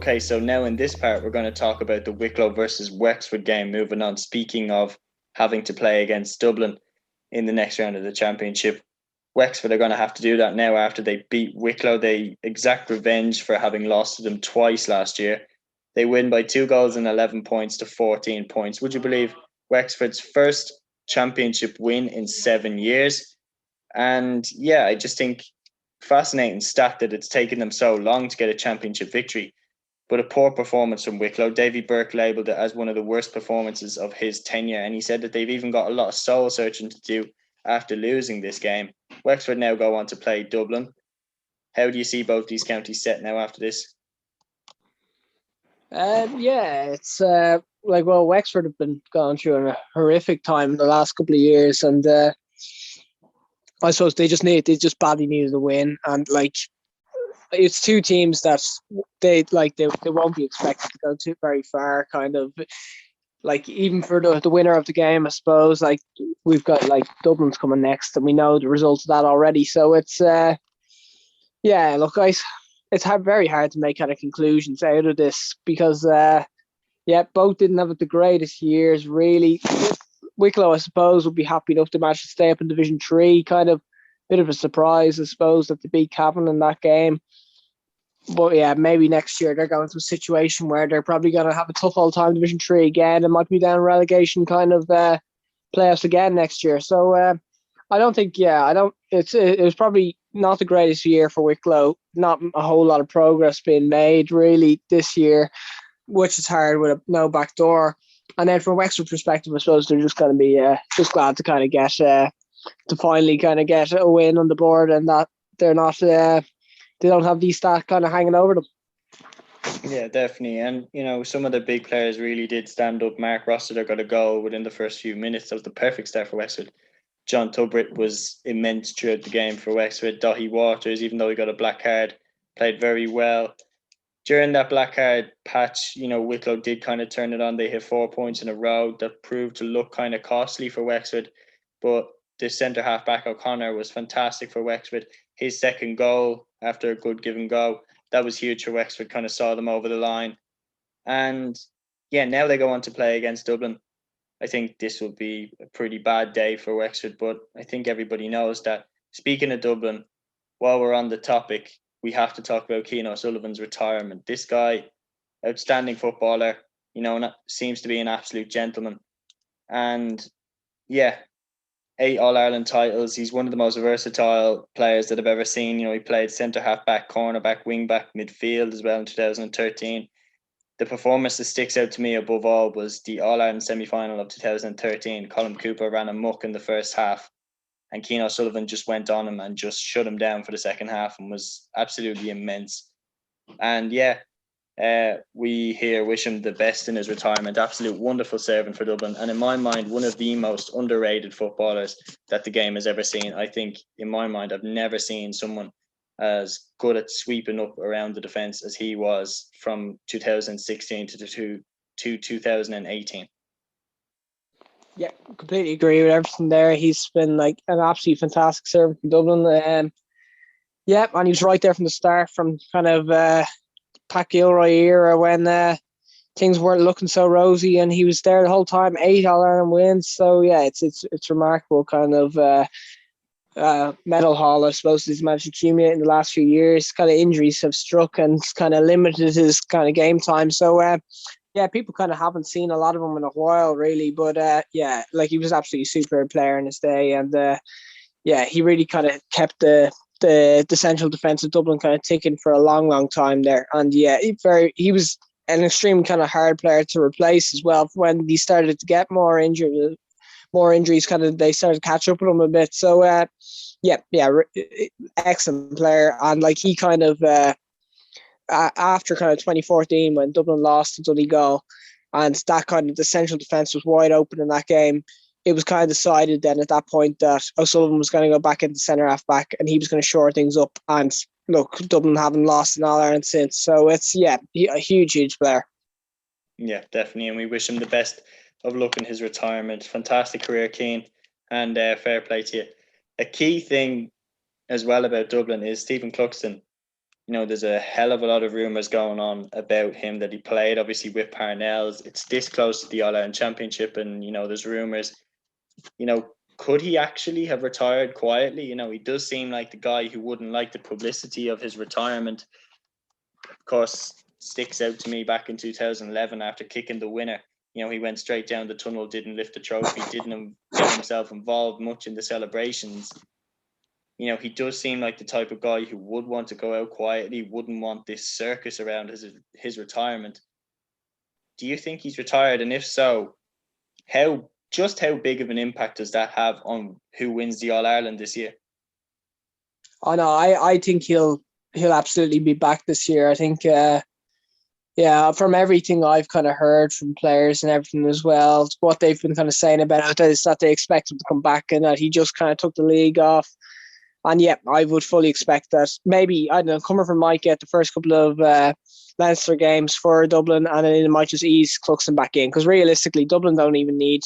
Okay, so now in this part, we're going to talk about the Wicklow versus Wexford game. Moving on, speaking of having to play against Dublin in the next round of the championship, Wexford are going to have to do that now after they beat Wicklow. They exact revenge for having lost to them twice last year. They win by 2 goals and 11 points to 14 points. Would you believe Wexford's first championship win in 7 years? And yeah, I just think fascinating stat that it's taken them so long to get a championship victory. But a poor performance from Wicklow. Davy Burke labelled it as one of the worst performances of his tenure, and he said that they've even got a lot of soul searching to do after losing this game. Wexford now go on to play Dublin. How do you see both these counties set now after this? It's Wexford have been going through a horrific time in the last couple of years, and I suppose they just badly needed a win, and it's two teams that they won't be expected to go too very far. Kind of even for the winner of the game, I suppose. We've got Dublin's coming next, and we know the results of that already. So it's guys, it's very hard to make kind of conclusions out of this because both didn't have the greatest years really. Wicklow, I suppose, would be happy enough to manage to stay up in Division 3. Kind of bit of a surprise, I suppose, that they beat Cavan in that game. But yeah, maybe next year they're going to a situation where they're probably going to have a tough old time Division 3 again and might be down relegation kind of playoffs again next year. So I don't think, it was probably not the greatest year for Wicklow. Not a whole lot of progress being made really this year, which is hard with no back door. And then from Wexford perspective, I suppose they're just going to be just glad to kind of get to finally kind of get a win on the board, and that they're not they don't have these stats kind of hanging over them. Yeah, definitely. And, some of the big players really did stand up. Mark Rossiter got a goal within the first few minutes. That was the perfect start for Wexford. John Tubritt was immense throughout the game for Wexford. Dahi Waters, even though he got a black card, played very well. During that black card patch, Wicklow did kind of turn it on. They hit 4 points in a row that proved to look kind of costly for Wexford. But the centre half back O'Connor was fantastic for Wexford. His second goal after a good give and go, that was huge for Wexford, kind of saw them over the line. And yeah, now they go on to play against Dublin. I think this will be a pretty bad day for Wexford, but I think everybody knows that. Speaking of Dublin, while we're on the topic, we have to talk about Cian O'Sullivan's retirement. This guy, outstanding footballer, seems to be an absolute gentleman. And yeah, 8 All-Ireland titles. He's one of the most versatile players that I've ever seen. He played centre half back, corner back, wing back, midfield as well in 2013. The performance that sticks out to me above all was the All-Ireland semi-final of 2013. Colin Cooper ran amok in the first half, and Cian O'Sullivan just went on him and just shut him down for the second half and was absolutely immense. And yeah, we here wish him the best in his retirement. Absolute wonderful servant for Dublin, and in my mind, one of the most underrated footballers that the game has ever seen. I think, in my mind, I've never seen someone as good at sweeping up around the defence as he was from 2016 to 2018. Yeah, completely agree with everything there. He's been an absolutely fantastic servant for Dublin. And he was right there from the start, from kind of Pat Gilroy era when things weren't looking so rosy, and he was there the whole time. 8 All-Ireland wins. So yeah, it's remarkable kind of medal haul, I suppose, he's managed to accumulate in the last few years. Kind of injuries have struck and kind of limited his kind of game time. So people kind of haven't seen a lot of him in a while, really. But he was absolutely superb player in his day, and he really kind of kept the central defence of Dublin kind of ticking for a long, long time there. And he was an extreme kind of hard player to replace as well. When he started to get more injuries, kind of they started to catch up with him a bit. So excellent player. And he kind of after kind of 2014 when Dublin lost to Donegal, and that kind of the central defence was wide open in that game, it was kind of decided then at that point that O'Sullivan was going to go back into centre half back and he was going to shore things up. And look, Dublin haven't lost in All-Ireland since. So it's a huge player. Yeah, definitely. And we wish him the best of luck in his retirement. Fantastic career, Cian, and fair play to you. A key thing as well about Dublin is Stephen Cluxton. There's a hell of a lot of rumours going on about him that he played, obviously, with Parnell's. It's this close to the All-Ireland Championship, and, there's rumours. Could he actually have retired quietly? He does seem like the guy who wouldn't like the publicity of his retirement. Of course, sticks out to me back in 2011 after kicking the winner. He went straight down the tunnel, didn't lift the trophy, didn't get himself involved much in the celebrations. He does seem like the type of guy who would want to go out quietly, wouldn't want this circus around his retirement. Do you think he's retired? And if so, how big of an impact does that have on who wins the All-Ireland this year? Oh no, I think he'll absolutely be back this year. I think from everything I've kind of heard from players and everything as well, what they've been kind of saying about it is that they expect him to come back and that he just kind of took the league off. And yeah, I would fully expect that. Maybe, I don't know, Comerford might get the first couple of Leinster games for Dublin, and then it might just ease Cluxton back in. Because realistically, Dublin don't need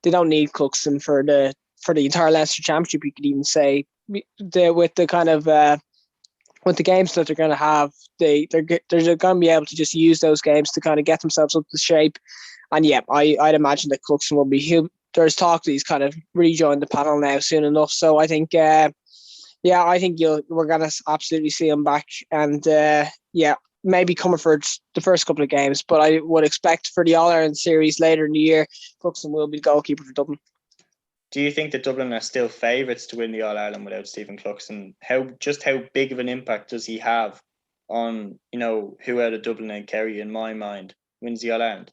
Cluxton for the entire Leinster Championship. You could even say with the kind of with the games that they're going to have, they're going to be able to just use those games to kind of get themselves up to shape. And yeah, I'd imagine that Cluxton will be. There's talk that he's kind of rejoined the panel now soon enough. So I think. I think we're going to absolutely see him back. And maybe Comerford the first couple of games, but I would expect for the All-Ireland series later in the year, Cluxton will be the goalkeeper for Dublin. Do you think that Dublin are still favourites to win the All-Ireland without Stephen Cluxton? How big of an impact does he have on, who out of Dublin and Kerry, in my mind, wins the All-Ireland?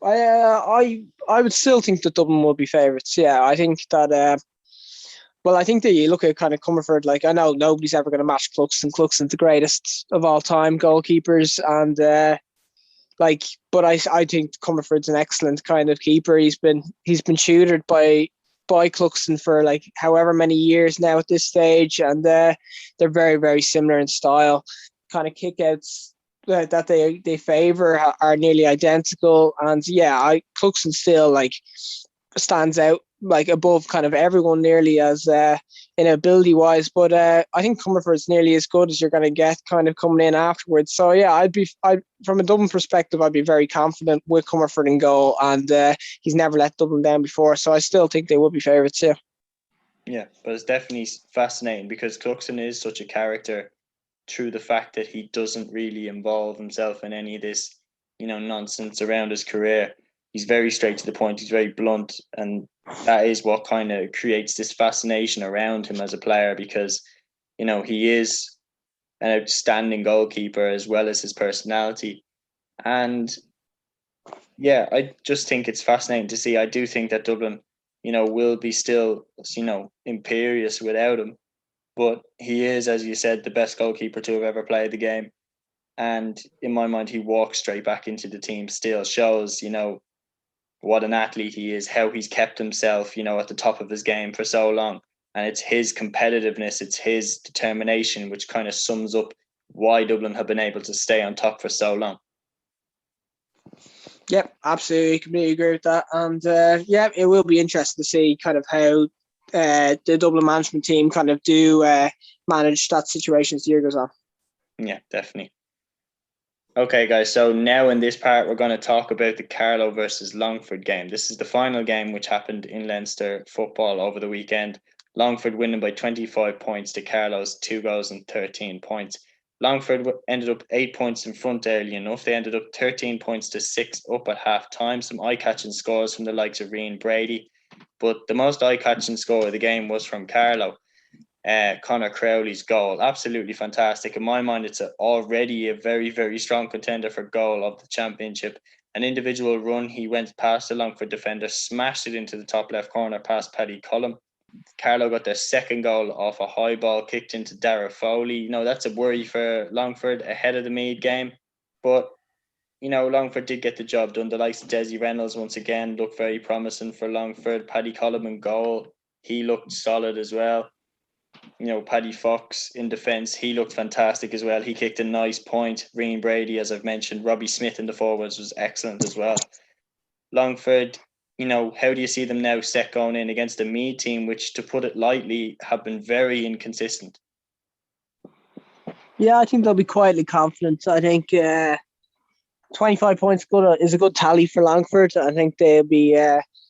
I would still think that Dublin will be favourites. Yeah, I think that... I think that you look at kind of Comerford, like I know nobody's ever going to match Cluxton. Cluxton's the greatest of all time goalkeepers, and but I think Comerford's an excellent kind of keeper. He's been tutored by Cluxton for like however many years now at this stage, and they're very, very similar in style. Kind of kickouts that they favour are nearly identical, and Cluxton still like stands out like above kind of everyone nearly as in ability wise, but I think Comerford's nearly as good as you're going to get kind of coming in afterwards. So yeah, I from a Dublin perspective, I'd be very confident with Comerford in goal, and he's never let Dublin down before, so I still think they would be favourites. Yeah, but it's definitely fascinating because Cluxton is such a character through the fact that he doesn't really involve himself in any of this nonsense around his career. He's very straight to the point. He's very blunt, and that is what kind of creates this fascination around him as a player because, he is an outstanding goalkeeper as well as his personality. And yeah, I just think it's fascinating to see. I do think that Dublin, will be still, imperious without him. But he is, as you said, the best goalkeeper to have ever played the game. And in my mind, he walks straight back into the team, still shows, what an athlete he is, how he's kept himself, at the top of his game for so long. And it's his competitiveness, it's his determination, which kind of sums up why Dublin have been able to stay on top for so long. Yep, absolutely, completely agree with that. And it will be interesting to see kind of how the Dublin management team kind of do manage that situation as the year goes on. Yeah, definitely. Okay, guys, so now in this part, we're going to talk about the Carlow versus Longford game. This is the final game which happened in Leinster football over the weekend. Longford winning by 25 points to Carlow's 2 goals and 13 points. Longford ended up 8 points in front early enough. They ended up 13 points to 6 up at half time. Some eye-catching scores from the likes of Rian Brady. But the most eye-catching score of the game was from Carlow. Conor Crowley's goal. Absolutely fantastic. In my mind, it's already a very, very strong contender for goal of the championship. An individual run, he went past the Longford defender, smashed it into the top left corner past Paddy Cullum. Carlow got their second goal off a high ball kicked into Dara Foley. That's a worry for Longford ahead of the Meath game. But, Longford did get the job done. The likes of Desi Reynolds once again looked very promising for Longford. Paddy Cullum in goal. He looked solid as well. Paddy Fox in defence, he looked fantastic as well. He kicked a nice point. Rian Brady, as I've mentioned, Robbie Smith in the forwards was excellent as well. Longford, how do you see them now set going in against a Meath team, which, to put it lightly, have been very inconsistent? Yeah, I think they'll be quietly confident. I think 25 points is a good tally for Longford. I think they'll be,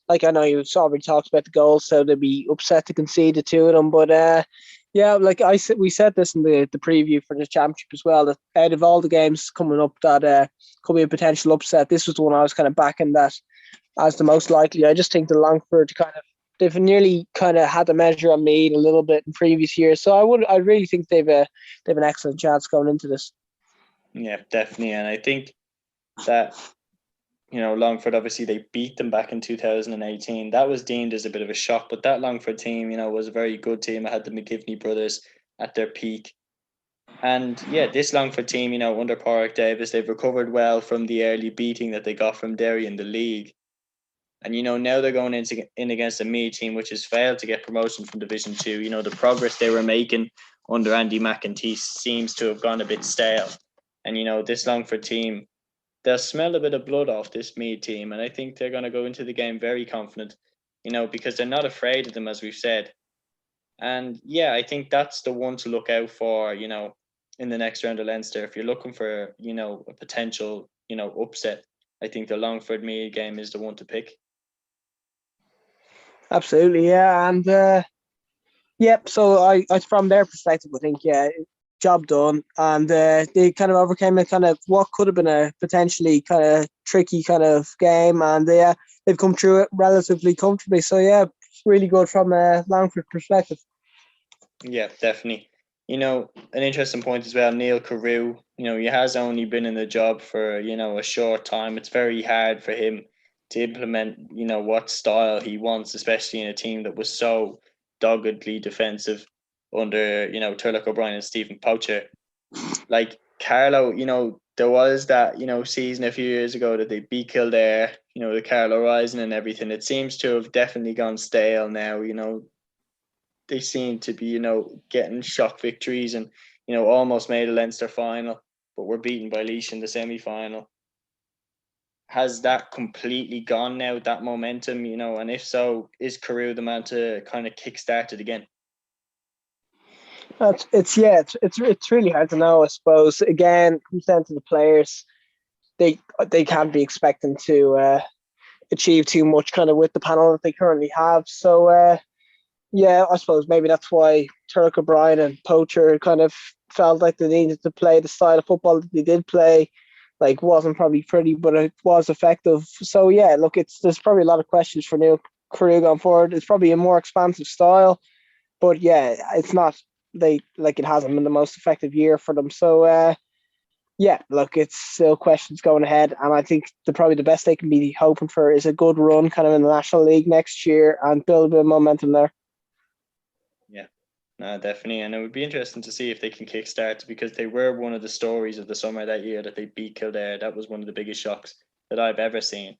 like I know you've already talked about the goals, so they'll be upset to concede the two of them. But yeah, like we said this in the preview for the championship as well, that out of all the games coming up that could be a potential upset, this was the one I was kind of backing that as the most likely. I just think the Longford they've nearly kind of had the measure on Meath a little bit in previous years. So I really think they've an excellent chance going into this. Yeah, definitely. And I think that, Longford, obviously they beat them back in 2018. That was deemed as a bit of a shock, but that Longford team, was a very good team. I had the McGivney brothers at their peak. And yeah, this Longford team, under Pádraig Davis, they've recovered well from the early beating that they got from Derry in the league. And now they're going in against a Meath team which has failed to get promotion from Division 2. The progress they were making under Andy McEntee seems to have gone a bit stale. And this Longford team, they'll smell a bit of blood off this Meath team, and I think they're going to go into the game very confident. Because they're not afraid of them, as we've said. And yeah, I think that's the one to look out for. In the next round of Leinster, if you're looking for a potential upset, I think the Longford Meath game is the one to pick. Absolutely, yeah, and yep. So I from their perspective, I think yeah, job done, and they kind of overcame a kind of what could have been a potentially kind of tricky kind of game, and they've come through it relatively comfortably. So yeah, really good from a Longford perspective. Yeah, definitely. An interesting point as well, Neil Carew, he has only been in the job for, a short time. It's very hard for him to implement, what style he wants, especially in a team that was so doggedly defensive under, Turlock O'Brien and Stephen Poacher. Like Carlo, there was that, season a few years ago that they beat Kildare, the Carlo Rising and everything. It seems to have definitely gone stale now. They seem to be, getting shock victories and, almost made a Leinster final, but were beaten by Laois in the semi-final. Has that completely gone now, that momentum, and if so, is Carew the man to kind of kickstart it again? It's really hard to know. I suppose again, it comes down to the players. They can't be expecting to achieve too much kind of with the panel that they currently have. So yeah, I suppose maybe that's why Turlock O'Brien and Poacher kind of felt like they needed to play the style of football that they did play. Like wasn't probably pretty, but it was effective. So yeah, look, there's probably a lot of questions for Neil Carew going forward. It's probably a more expansive style, but yeah, it's not it hasn't been the most effective year for them. So yeah, look, it's still questions going ahead, and I think probably the best they can be hoping for is a good run, kind of in the National League next year, and build a bit of momentum there. Yeah, no, definitely. And it would be interesting to see if they can kickstart, because they were one of the stories of the summer that year that they beat Kildare. That was one of the biggest shocks that I've ever seen.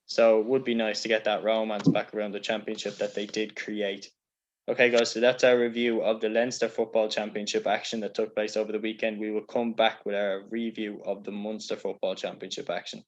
So it would be nice to get that romance back around the championship that they did create. Okay, guys, so that's our review of the Leinster Football Championship action that took place over the weekend. We will come back with our review of the Munster Football Championship action.